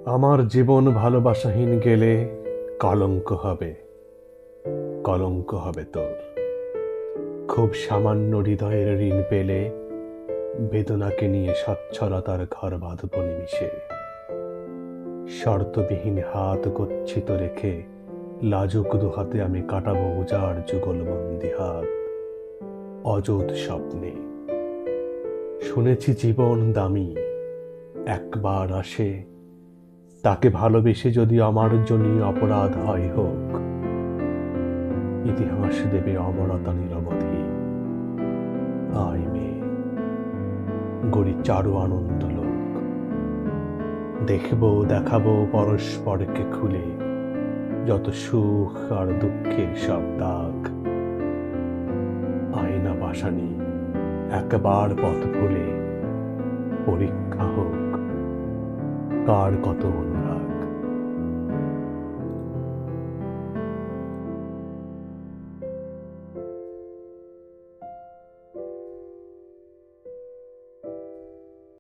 আমার জীবন ভালোবাসাহীন গেলে কলঙ্ক হবে, কলঙ্ক হবে তোর। খুব সামান্য হৃদয়ের ঋণ পেলে বেদনাকে নিয়ে সচ্ছলতার ঘর বাঁধব নিমিষে। শর্তবিহীন হাত গচ্ছিত রেখে লাজুক দুহাতে আমি কাটাবো উজাড় যুগলবন্দি হাত অযুত স্বপ্নে। শুনেছি জীবন দামি, একবার আসে, তাকে ভালোবেসে যদি অমার্জনীয় অপরাধ হয় হোক, ইতিহাস দেবে অমরতা নিরবধি। আয় মেয়ে, গড়ি চারু আনন্দ লোক, দেখবো দেখাবো পরস্পরকে খুলে যত সুখ আর দুঃখের সব দাগ। আয়না বাসানি একবার পথ ভুলে পরীক্ষা হোক কার কত